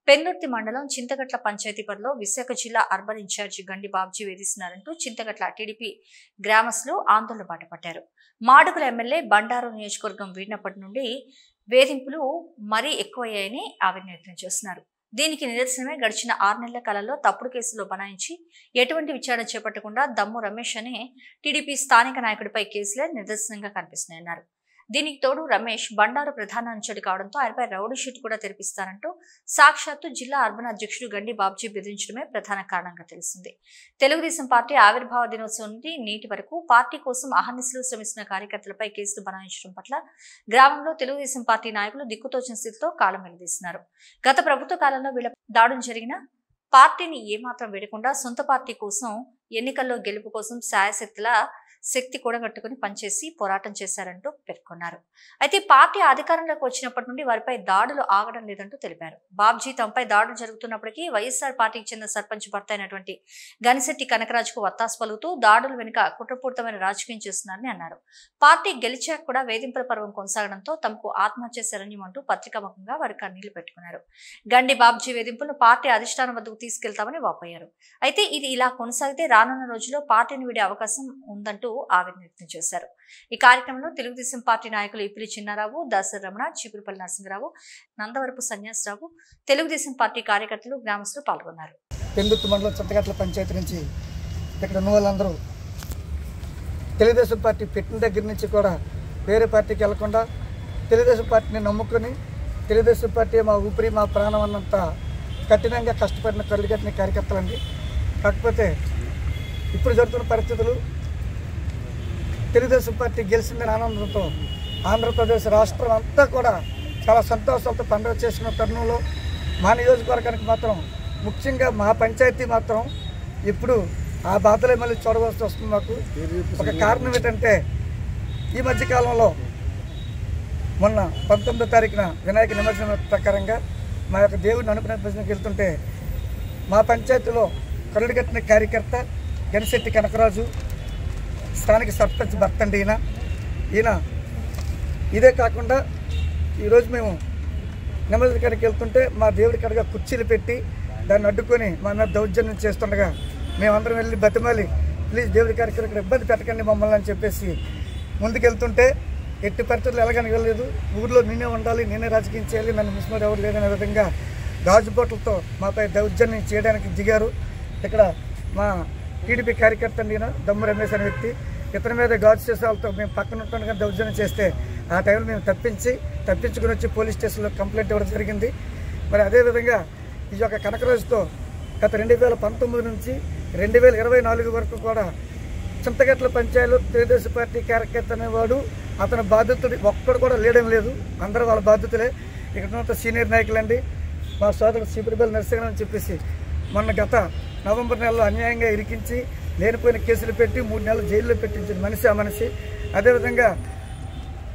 పెన్నుర్తి మండలం చింతగట్ల పంచాయతీ పరిధిలో విశాఖ జిల్లా అర్బన్ ఇన్ఛార్జి గండి బాబ్జీ వేధిస్తున్నారంటూ చింతగట్ల టీడీపీ గ్రామస్తులు ఆందోళన బాటపట్టారు. మాడుగుల ఎమ్మెల్యే బండారు నియోజకవర్గం వీడినప్పటి నుండి వేధింపులు మరీ ఎక్కువయ్యాయని ఆవేదన వ్యక్తం చేస్తున్నారు. దీనికి నిదర్శనమే గడిచిన 6 నెలల కాలంలో తప్పుడు కేసులో బనాయించి ఎటువంటి విచారణ చేపట్టకుండా దమ్ము రమేష్ అనే టీడీపీ స్థానిక నాయకుడిపై కేసులే నిదర్శనంగా కనిపిస్తున్నాయన్నారు. దీనికి తోడు రమేష్ బండారు ప్రధాన అంచెడు కావడంతో ఆయనపై రౌడీ షీట్ కూడా తెరిపిస్తారంటూ సాక్షాత్తు జిల్లా అర్బన్ అధ్యక్షుడు గండి బాబ్జీ బెదిరించడమే ప్రధాన కారణంగా తెలుస్తుంది. తెలుగుదేశం పార్టీ ఆవిర్భావ దినోత్సవం నుండి నేటి వరకు పార్టీ కోసం అహర్నిశలు శ్రమిస్తున్న కార్యకర్తలపై కేసులు బనాయించడం పట్ల గ్రామంలో తెలుగుదేశం పార్టీ నాయకులు దిక్కుతోచిన స్థితితో కాలం వెళ్లదీస్తున్నారు. గత ప్రభుత్వ కాలంలో వీళ్ళ దాడులు జరిగిన పార్టీని ఏమాత్రం వేడకుండా సొంత పార్టీ కోసం ఎన్నికల్లో గెలుపు కోసం శాయశక్తుల శక్తి కూడగట్టుకుని పనిచేసి పోరాటం చేశారంటూ పేర్కొన్నారు. అయితే పార్టీ అధికారంలోకి వచ్చినప్పటి నుండి వారిపై దాడులు ఆగడం లేదంటూ తెలిపారు. బాబ్జీ తమపై దాడులు జరుగుతున్నప్పటికీ వైఎస్ఆర్ పార్టీకి చెందిన సర్పంచ్ భర్త అయినటువంటి గనిశెట్టి కనకరాజుకు వత్తాసు పలుకుతూ దాడుల వెనుక కుట్రపూరితమైన రాజకీయం చేస్తున్నారని అన్నారు. పార్టీ గెలిచాక కూడా వేధింపుల పర్వం కొనసాగడంతో తమకు ఆత్మహత్య శరణ్యం అంటూ పత్రికాముఖంగా వారు కన్నీళ్లు పెట్టుకున్నారు. గండి బాబ్జీ వేధింపులను పార్టీ అధిష్టానం వద్దకు తీసుకెళ్తామని వాపోయారు. అయితే ఇది ఇలా కొనసాగితే రానున్న రోజుల్లో పార్టీని వీడే అవకాశం ఉందంటూ ఆవేదన వ్యక్తం చేశారు. ఈ కార్యక్రమంలో తెలుగుదేశం పార్టీ నాయకులు ఇపిలి చిన్నారావు, దాసరి రమణ, చీపురుపల్లి నరసింహరావు, నందవరపు సన్యాసరావు, తెలుగుదేశం పార్టీ కార్యకర్తలు, గ్రామస్తులు పాల్గొన్నారు. పెన్నుర్తి మండలం చింతగట్ల పంచాయతీ నుంచి ఇక్కడ ఉన్న వాళ్ళందరూ తెలుగుదేశం పార్టీ పెట్టిన దగ్గర నుంచి కూడా వేరే పార్టీకి వెళ్లకుండా తెలుగుదేశం పార్టీని నమ్ముకొని తెలుగుదేశం పార్టీ మా ఊపిరి మా ప్రాణం అన్నంత కఠినంగా కష్టపడిన కళ్ళుగట్టిన కార్యకర్తలండి. కాకపోతే ఇప్పుడు జరుగుతున్న పరిస్థితులు తెలుగుదేశం పార్టీ గెలిచిందని ఆనందంతో ఆంధ్రప్రదేశ్ రాష్ట్రం అంతా కూడా చాలా సంతోషాలతో పండుగ చేసుకున్న తరుణంలో మా నియోజకవర్గానికి మాత్రం ముఖ్యంగా మా పంచాయతీ మాత్రం ఇప్పుడు ఆ బాధలే మళ్ళీ చూడవలసి వస్తుంది. మాకు ఒక కారణం ఏంటంటే ఈ మధ్యకాలంలో మొన్న 19వ తారీఖున వినాయక నిమజ్జనం ప్రకారంగా మా యొక్క దేవుడిని అనుకునే ప్రశ్నకి వెళ్తుంటే మా పంచాయతీలో కరుడుగట్టిన కార్యకర్త గనిశెట్టి కనకరాజు స్థానిక సర్పంచ్ భర్త అండి ఈయన. ఇదే కాకుండా ఈరోజు మేము నిమజ్జన కాడికి వెళ్తుంటే మా దేవుడి కాడగా కుర్చీలు పెట్టి దాన్ని అడ్డుకొని మా మీద దౌర్జన్యం చేస్తుండగా మేమందరం వెళ్ళి బతిమాలి ప్లీజ్ దేవుడి కార్యక్రమం ఇక్కడ ఇబ్బంది పెట్టకండి మమ్మల్ని అని చెప్పేసి ముందుకెళ్తుంటే ఎట్టి పరిస్థితులు ఎలాగని వెళ్ళలేదు. ఊర్లో నేనే ఉండాలి, నేనే రాజకీయం చేయాలి, నన్ను మిస్మర్ ఎవరు లేదనే విధంగా గాజు బోట్లతో మాపై దౌర్జన్యం చేయడానికి దిగారు. ఇక్కడ మా టీడీపీ కార్యకర్త దమ్ము రమేష్ అనే వ్యక్తి ఇతని మీద గాజు సీసాలతో మేము పక్కన ఉంటుండగా దౌర్జన్యం చేస్తే ఆ టైంలో మేము తప్పించుకుని వచ్చి పోలీస్ స్టేషన్లో కంప్లైంట్ ఇవ్వడం జరిగింది. మరి అదేవిధంగా ఈ యొక్క కనకరాజుతో గత 2019 నుంచి 2024 వరకు కూడా చింతగట్ల పంచాయతీలో తెలుగుదేశం పార్టీ కార్యకర్త అనేవాడు అతని బాధ్యతలు ఒక్కడు కూడా లేడం లేదు. అందరూ వాళ్ళ బాధ్యతలే. ఇక్కడ ఉన్న సీనియర్ నాయకులండి మా సోదరుడు చీపురుపల్లి నరసింహరావు అని చెప్పేసి మొన్న గత నవంబర్ నెలలో అన్యాయంగా ఇరికించి లేనిపోయిన కేసులు పెట్టి 3 నెలలు జైల్లో పెట్టించిన మనిషి ఆ మనిషి. అదేవిధంగా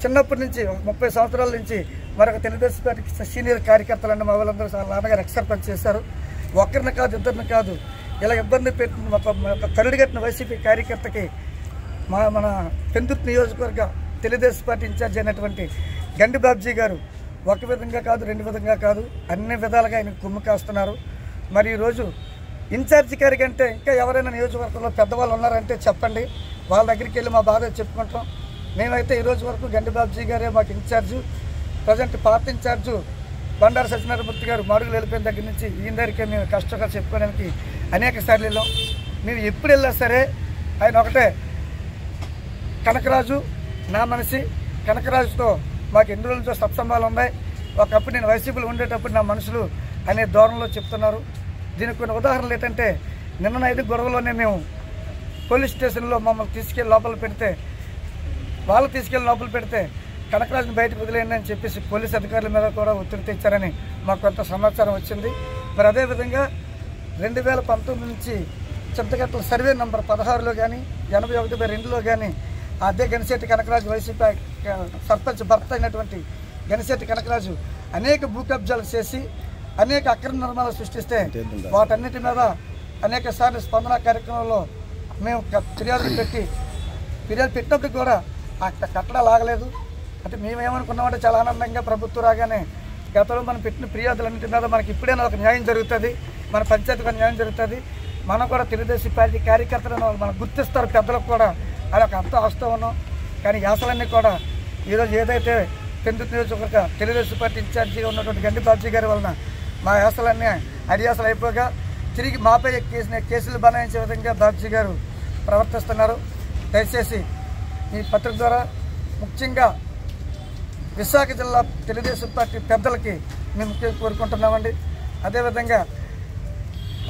చిన్నప్పటి నుంచి 30 సంవత్సరాల నుంచి మరొక తెలుగుదేశం పార్టీ సీనియర్ కార్యకర్తలన్న మా వాళ్ళందరూ చాలా నాన్నగారు ఎక్సర్పంచ్ చేశారు. ఒక్కరిని కాదు ఇద్దరిని కాదు ఇలా ఇబ్బంది పెట్టిన ఒక కరుడుగట్టిన వైసీపీ కార్యకర్తకి మన పెన్నుర్తి నియోజకవర్గ తెలుగుదేశం పార్టీ ఇన్ఛార్జ్ అయినటువంటి గండి బాబ్జీ గారు ఒక విధంగా కాదు 2 విధంగా కాదు అన్ని విధాలుగా ఆయన కుమ్ము కాస్తున్నారు. మరి ఈరోజు ఇన్ఛార్జి గారి కంటే ఇంకా ఎవరైనా నియోజకవర్గంలో పెద్దవాళ్ళు ఉన్నారంటే చెప్పండి, వాళ్ళ దగ్గరికి వెళ్ళి మా బాధ చెప్పుకుంటాం. మేమైతే ఈరోజు వరకు గండి బాబ్జీ గారే మాకు in charge. Present party in charge Bandaru Satyanarayana Murthy గారు మాడుగులు వెళ్ళిపోయిన దగ్గర నుంచి ఈయన దగ్గరికి మేము కష్టంగా చెప్పుకోవడానికి అనేక సార్లు వెళ్ళాం. మేము ఎప్పుడు వెళ్ళా సరే ఆయన ఒకటే, కనకరాజు నా మనిషి, కనకరాజుతో మాకు ఎన్ని రోజుల నుంచో సత్సంబాలు ఉన్నాయి, ఒకప్పుడు నేను వైసీపీలో ఉండేటప్పుడు నా మనుషులు అనే ధోరణిలో చెప్తున్నారు. దీనికి కొన్ని ఉదాహరణలు ఏంటంటే నిన్న 5 గొడవలోనే మేము పోలీస్ స్టేషన్లో మమ్మల్ని తీసుకెళ్ళి లోపల పెడితే కనకరాజుని బయటకు వదిలేయండి అని చెప్పేసి పోలీస్ అధికారుల మీద కూడా ఒత్తిడి తెచ్చారని మాకు కొంత సమాచారం వచ్చింది. మరి అదేవిధంగా 2019 నుంచి చింతగట్ల సర్వే నంబర్ 16లో కానీ 81/2లో కానీ అదే గనిశెట్టి కనకరాజు వైసీపీ సర్పంచ్ భర్త అయినటువంటి గనిశెట్టి కనకరాజు అనేక భూ కబ్జాలు చేసి అనేక అక్రమ నిర్మాణాలు సృష్టిస్తే వాటన్నిటి మీద అనేక సార్లు స్పందన కార్యక్రమంలో మేము ఫిర్యాదు పెట్టినప్పుడు కూడా ఆ కట్టడాలు ఆగలేదు. అంటే మేమేమనుకున్నామంటే చాలా ఆనందంగా ప్రభుత్వం రాగానే గతంలో మనం పెట్టిన ఫిర్యాదులన్నింటి మీద మనకి ఇప్పుడైనా ఒక న్యాయం జరుగుతుంది, మన పంచాయతీకి న్యాయం జరుగుతుంది. మనం కూడా తెలుగుదేశం పార్టీ కార్యకర్తలను మనకు గుర్తిస్తారు, పెద్దలకు కూడా అది ఒక అర్థం వస్తూ ఉన్నాం. కానీ యాసలన్నీ కూడా ఈరోజు ఏదైతే పెందుర్తి నియోజకవర్గ తెలుగుదేశం పార్టీ ఇన్ఛార్జిగా ఉన్నటువంటి గండి బాబ్జీ గారి వలన మా యాసలన్నీ అడియాసలు అయిపోగా తిరిగి మాపై కేసులు బనాయించే విధంగా బాబ్జీ గారు ప్రవర్తిస్తున్నారు. దయచేసి ఈ పత్రిక ద్వారా ముఖ్యంగా విశాఖ జిల్లా తెలుగుదేశం పార్టీ పెద్దలకి మేము ముఖ్యంగా కోరుకుంటున్నామండి. అదేవిధంగా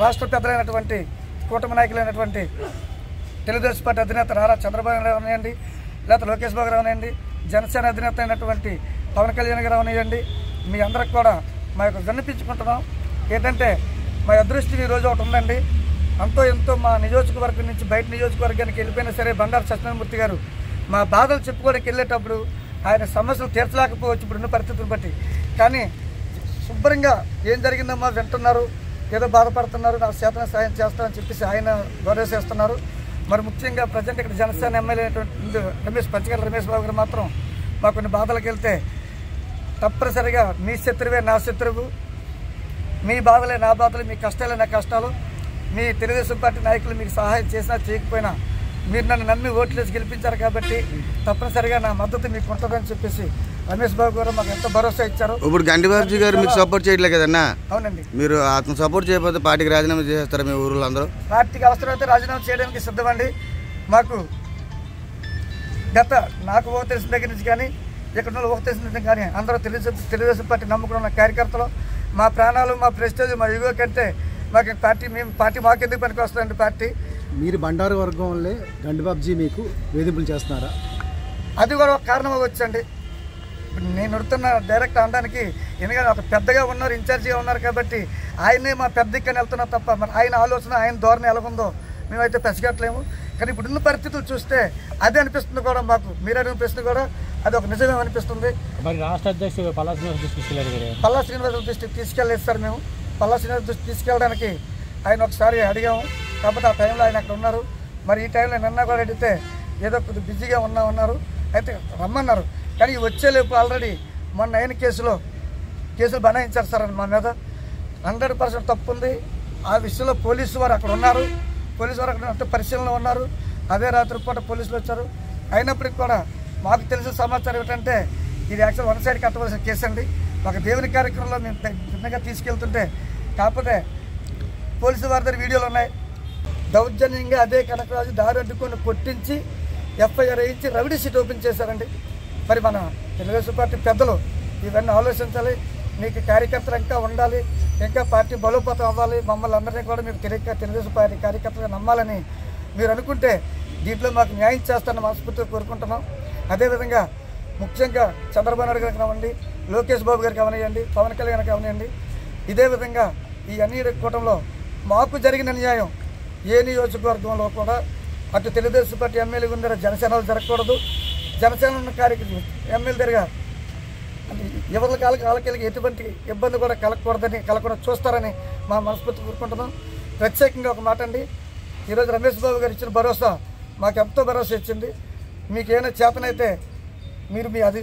రాష్ట్ర పెద్దలైనటువంటి కూటమి నాయకులైనటువంటి తెలుగుదేశం పార్టీ అధినేత నారా చంద్రబాబు నాయుడు అవనివ్వండి, లేకపోతే లోకేష్ బాబు అవనివ్వండి, జనసేన అధినేత అయినటువంటి పవన్ కళ్యాణ్ గారు అవనివ్వండి, మీ అందరికి కూడా మా యొక్క విన్నపించుకుంటున్నాం. ఏంటంటే మా అదృష్టం ఈరోజు ఒకటి ఉందండి. అంతో ఎంతో మా నియోజకవర్గం నుంచి బయట నియోజకవర్గానికి వెళ్ళిపోయినా సరే బండారు సత్యనారాయణమూర్తి గారు మా బాధలు చెప్పుకోవడానికి వెళ్ళేటప్పుడు ఆయన సమస్యలు తీర్చలేకపోవచ్చు ఇప్పుడున్న పరిస్థితులను బట్టి. కానీ శుభ్రంగా ఏం జరిగిందమ్మా వింటున్నారు, ఏదో బాధపడుతున్నారు, నా చేతన సాయం చేస్తానని చెప్పేసి ఆయన గౌరవిస్తున్నారు. మరి ముఖ్యంగా ప్రజెంట్ ఇక్కడ జనసేన ఎమ్మెల్యే అయినటువంటి పంచగల రమేష్ బాబు గారు మాత్రం మాకు కొన్ని బాధలకు వెళ్తే తప్పనిసరిగా మీ శత్రువే నా శత్రువు, మీ బాధలే నా బాధలు, మీ కష్టాలే నా కష్టాలు, మీ తెలుగుదేశం పార్టీ నాయకులు మీకు సహాయం చేసినా చేయకపోయినా మీరు నన్ను నమ్మి ఓట్లేసి గెలిపించారు కాబట్టి తప్పనిసరిగా నా మద్దతు మీకు ఉంటుందని చెప్పేసి రమేష్ బాబు గారు మాకు ఎంత భరోసా ఇచ్చారు. ఇప్పుడు గండి బాబ్జీ గారు మీకు సపోర్ట్ చేయట్లేదు కదన్నా? అవునండి. మీరు అతను సపోర్ట్ చేయకపోతే పార్టీకి రాజీనామా చేస్తారా మీ ఊళ్ళో అందరూ? పార్టీకి అవసరమైతే రాజీనామా చేయడానికి సిద్ధమండి. మాకు నాకు ఊహ తెలిసిన దగ్గర నుంచి కానీ ఇక్కడ ఊహ తెలిసిన దగ్గర కానీ అందరూ తెలుగుదేశం పార్టీ నమ్ముకున్న ఉన్న కార్యకర్తలు మా ప్రాణాలు, మా ప్రెస్టేజ్, మా యుగో కంటే మాకు పార్టీ మాకెందుకు పనికి వస్తుందండి. పార్టీ మీరు బండారు వర్గం వల్లే గండి బాబ్జీ మీకు వేధింపులు చేస్తున్నారా? అది కూడా ఒక కారణం అవ్వచ్చండి. నేను నడుతున్న డైరెక్ట్ అనడానికి ఎందుకంటే ఒక పెద్దగా ఉన్నారు, ఇన్ఛార్జిగా ఉన్నారు కాబట్టి ఆయనే మా పెద్ద ఇక్కడ వెళ్తున్నాం తప్ప మరి ఆయన ఆలోచన, ఆయన ధోరణి ఎలాగుందో మేమైతే పసిగట్టలేము. కానీ ఇప్పుడున్న పరిస్థితులు చూస్తే అదే అనిపిస్తుంది కూడా మాకు. మీరు అడిగిన ప్రశ్న కూడా అది ఒక నిజమే అనిపిస్తుంది. మరి రాష్ట్ర అధ్యక్షుడు పల్లా శ్రీనివాసరావు దృష్టికి తీసుకెళ్ళలేదు సార్. మేము పల్లా శ్రీనివాస దృష్టికి తీసుకెళ్ళడానికి ఆయన ఒకసారి అడిగాము, కాకపోతే ఆ టైంలో ఆయన అక్కడ ఉన్నారు. మరి ఈ టైంలో నిన్న కూడా అడిగితే ఏదో కొద్దిగా బిజీగా ఉన్నారు, అయితే రమ్మన్నారు. కానీ వచ్చేలేపు ఆల్రెడీ మొన్న అయిన కేసులు బనాయించారు సార్ మా మీద. 100% తప్పు ఉంది. ఆ విషయంలో పోలీసు వారు అక్కడ ఉన్నారు, పోలీసు వారు అక్కడ పరిశీలనలో ఉన్నారు. అదే రాత్రి పూట పోలీసులు వచ్చారు. అయినప్పటికీ కూడా మాకు తెలిసిన సమాచారం ఏంటంటే ఇది యాక్చువల్ వన్ సైడ్ కట్టవలసిన కేసు అండి. ఒక దేవుని కార్యక్రమంలో మేము భిన్నంగా తీసుకెళ్తుంటే కాకపోతే పోలీసు వారి దగ్గర వీడియోలు ఉన్నాయి. దౌర్జన్యంగా అదే కనకరాజు దారి అడ్డుకొని కొట్టించి ఎఫ్ఐఆర్ వేయించి రౌడీ షీట్ ఓపెన్ చేశారండి. మరి మన తెలుగుదేశం పార్టీ పెద్దలు ఇవన్నీ ఆలోచించాలి. మీకు కార్యకర్తలు ఇంకా ఉండాలి, ఇంకా పార్టీ బలోపేతం అవ్వాలి, మమ్మల్ని అందరినీ కూడా మీరు తెలుగుదేశం పార్టీ కార్యకర్తలుగా నమ్మాలని మీరు అనుకుంటే దీంట్లో మాకు న్యాయం చేస్తారని మనస్ఫూర్తిగా కోరుకుంటున్నాం. అదేవిధంగా ముఖ్యంగా చంద్రబాబు నాయుడు గారికి కానివ్వండి, లోకేష్ బాబు గారికి అవనివ్వండి, పవన్ కళ్యాణ్ కానివ్వండి, ఇదే విధంగా ఈ అన్ని కూటంలో మాకు జరిగిన న్యాయం ఏ నియోజకవర్గంలో కూడా అటు తెలుగుదేశం పార్టీ ఎమ్మెల్యే ఉందర జనసేనలు జరగకూడదు, జనసేన ఉన్న ఎమ్మెల్యే దగ్గర ఎవరి వాళ్ళకి ఎటువంటి ఇబ్బంది కూడా కలగకుండా చూస్తారని మా మనస్ఫూర్తి కోరుకుంటున్నాం. ప్రత్యేకంగా ఒక మాట అండి, ఈరోజు రమేష్ బాబు గారు ఇచ్చిన భరోసా మాకు ఎంతో భరోసా ఇచ్చింది. మీకు ఏమైనా చేతనైతే మీరు మీ అది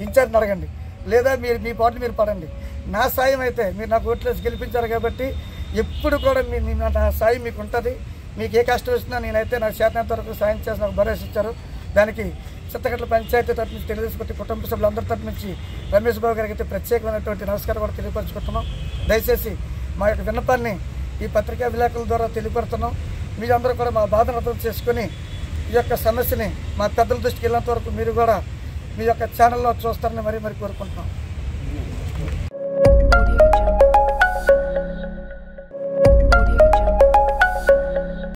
ఇన్ఛార్జ్ని అడగండి, లేదా మీరు మీ పార్టీ మీరు పడండి. నా సాయం అయితే మీరు నాకు ఓట్లేసి గెలిపించారు కాబట్టి ఎప్పుడు కూడా నా సాయం మీకు ఉంటుంది. మీకు ఏ కష్టం వచ్చినా నేనైతే నాకు చేతనంత వరకు సాయం చేసి నాకు భరోసా ఇచ్చారు. దానికి చింతకట్ల పంచాయతీ తరఫు నుంచి తెలుగుదేశం పార్టీ కుటుంబ సభ్యులందరి తరఫు నుంచి రమేష్ బాబు గారికి అయితే ప్రత్యేకమైనటువంటి నమస్కారం కూడా తెలియపరచుకుంటున్నాం. దయచేసి మా యొక్క విన్నపాన్ని ఈ పత్రికా విలేకరుల ద్వారా తెలియపడుతున్నాం. మీరందరూ కూడా మా బాధను అర్థం చేసుకుని ఈ యొక్క సమస్యని మా పెద్దల దృష్టికి వెళ్ళినంత వరకు మీరు కూడా మీ యొక్క ఛానల్లో చూస్తారని మరీ కోరుకుంటున్నాం.